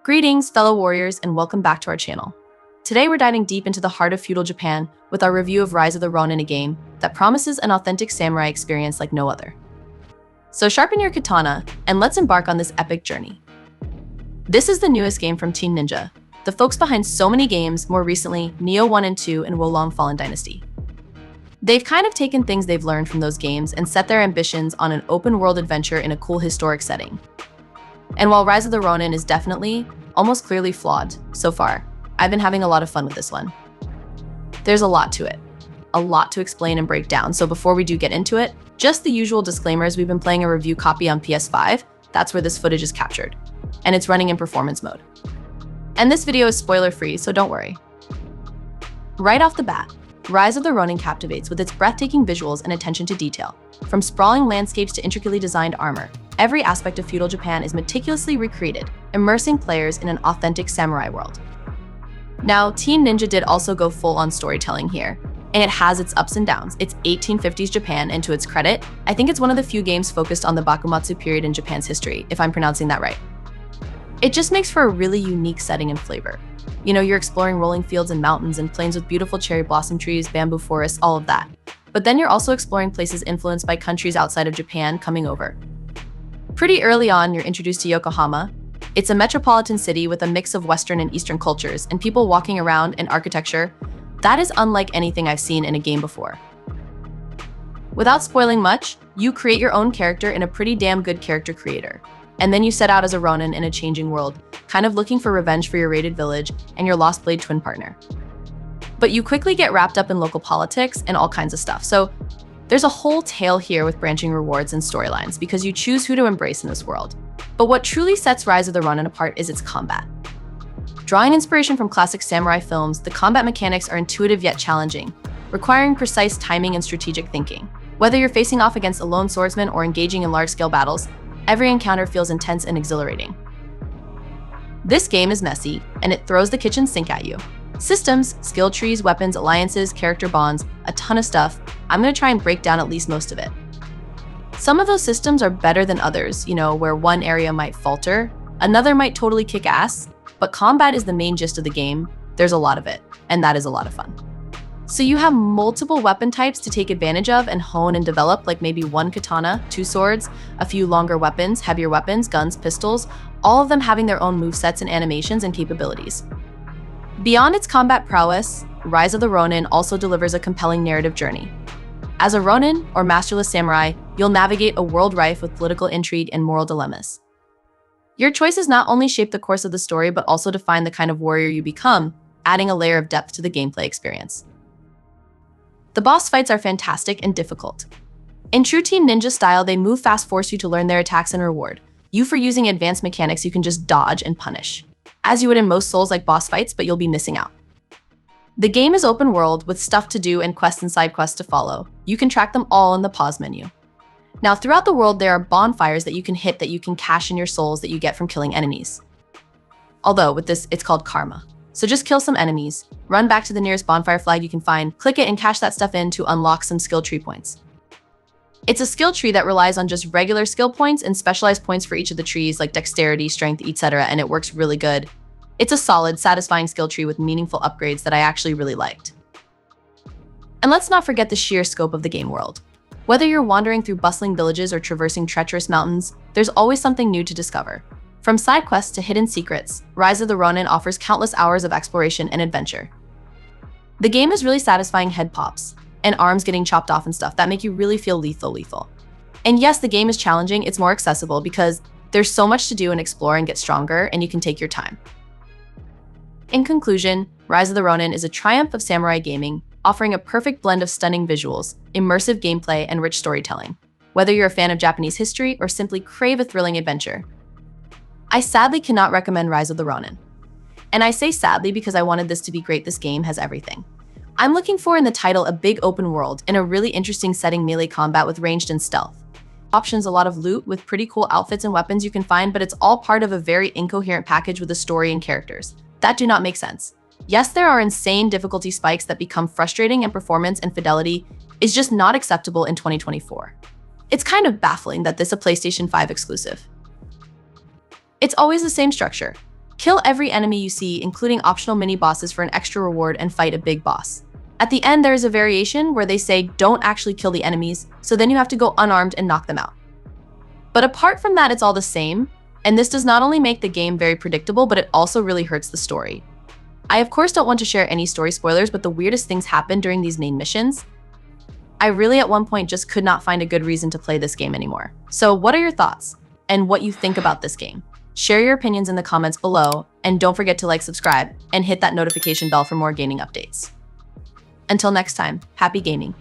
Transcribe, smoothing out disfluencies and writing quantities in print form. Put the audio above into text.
Greetings, fellow warriors, and welcome back to our channel. Today we're diving deep into the heart of feudal Japan with our review of Rise of the Ronin, a game that promises an authentic samurai experience like no other. So sharpen your katana, and let's embark on this epic journey. This is the newest game from Team Ninja, the folks behind so many games, more recently Nioh 1 and 2 and Wo Long Fallen Dynasty. They've kind of taken things they've learned from those games and set their ambitions on an open-world adventure in a cool historic setting. And while Rise of the Ronin is definitely, almost clearly flawed so far, I've been having a lot of fun with this one. There's a lot to it, a lot to explain and break down, so before we do get into it, just the usual disclaimers: we've been playing a review copy on PS5, that's where this footage is captured, and it's running in performance mode. And this video is spoiler-free, so don't worry. Right off the bat, Rise of the Ronin captivates with its breathtaking visuals and attention to detail. From sprawling landscapes to intricately designed armor, every aspect of feudal Japan is meticulously recreated, immersing players in an authentic samurai world. Now, Team Ninja did also go full-on storytelling here, and it has its ups and downs. It's 1850s Japan, and to its credit, I think it's one of the few games focused on the Bakumatsu period in Japan's history, if I'm pronouncing that right. It just makes for a really unique setting and flavor. You know, you're exploring rolling fields and mountains and plains with beautiful cherry blossom trees, bamboo forests, all of that. But then you're also exploring places influenced by countries outside of Japan coming over. Pretty early on, you're introduced to Yokohama. It's a metropolitan city with a mix of Western and Eastern cultures, and people walking around and architecture that is unlike anything I've seen in a game before. Without spoiling much, you create your own character in a pretty damn good character creator. And then you set out as a Ronin in a changing world, kind of looking for revenge for your raided village and your lost blade twin partner. But you quickly get wrapped up in local politics and all kinds of stuff. So there's a whole tale here with branching rewards and storylines because you choose who to embrace in this world. But what truly sets Rise of the Ronin apart is its combat. Drawing inspiration from classic samurai films, the combat mechanics are intuitive yet challenging, requiring precise timing and strategic thinking. Whether you're facing off against a lone swordsman or engaging in large-scale battles, every encounter feels intense and exhilarating. This game is messy, and it throws the kitchen sink at you. Systems, skill trees, weapons, alliances, character bonds, a ton of stuff. I'm going to try and break down at least most of it. Some of those systems are better than others, where one area might falter, another might totally kick ass, but combat is the main gist of the game. There's a lot of it, and that is a lot of fun. So you have multiple weapon types to take advantage of and hone and develop, like maybe one katana, two swords, a few longer weapons, heavier weapons, guns, pistols, all of them having their own movesets and animations and capabilities. Beyond its combat prowess, Rise of the Ronin also delivers a compelling narrative journey. As a Ronin, or masterless samurai, you'll navigate a world rife with political intrigue and moral dilemmas. Your choices not only shape the course of the story, but also define the kind of warrior you become, adding a layer of depth to the gameplay experience. The boss fights are fantastic and difficult. In true Team Ninja style, they move fast, force you to learn their attacks and reward you for using advanced mechanics you can just dodge and punish, as you would in most Souls-like boss fights, but you'll be missing out. The game is open world with stuff to do and quests and side quests to follow. You can track them all in the pause menu. Now, throughout the world, there are bonfires that you can hit that you can cash in your souls that you get from killing enemies. Although with this, it's called karma. So just kill some enemies, run back to the nearest bonfire flag you can find, click it and cash that stuff in to unlock some skill tree points. It's a skill tree that relies on just regular skill points and specialized points for each of the trees like dexterity, strength, etc., and it works really good. It's a solid, satisfying skill tree with meaningful upgrades that I actually really liked. And let's not forget the sheer scope of the game world. Whether you're wandering through bustling villages or traversing treacherous mountains, there's always something new to discover. From side quests to hidden secrets, Rise of the Ronin offers countless hours of exploration and adventure. The game is really satisfying head pops, and arms getting chopped off and stuff that make you really feel lethal. And yes, the game is challenging, it's more accessible because there's so much to do and explore and get stronger, and you can take your time. In conclusion, Rise of the Ronin is a triumph of samurai gaming, offering a perfect blend of stunning visuals, immersive gameplay, and rich storytelling. Whether you're a fan of Japanese history or simply crave a thrilling adventure, I sadly cannot recommend Rise of the Ronin. And I say sadly because I wanted this to be great. This game has everything I'm looking for in the title: a big open world in a really interesting setting, melee combat with ranged and stealth options, a lot of loot with pretty cool outfits and weapons you can find, but it's all part of a very incoherent package with a story and characters that do not make sense. Yes, there are insane difficulty spikes that become frustrating, and performance and fidelity is just not acceptable in 2024. It's kind of baffling that this is a PlayStation 5 exclusive. It's always the same structure. Kill every enemy you see, including optional mini-bosses for an extra reward, and fight a big boss. At the end, there is a variation where they say don't actually kill the enemies, so then you have to go unarmed and knock them out. But apart from that, it's all the same, and this does not only make the game very predictable, but it also really hurts the story. I of course don't want to share any story spoilers, but the weirdest things happen during these main missions. I really at one point just could not find a good reason to play this game anymore. So what are your thoughts and what you think about this game? Share your opinions in the comments below, and don't forget to like, subscribe, and hit that notification bell for more gaming updates. Until next time, happy gaming.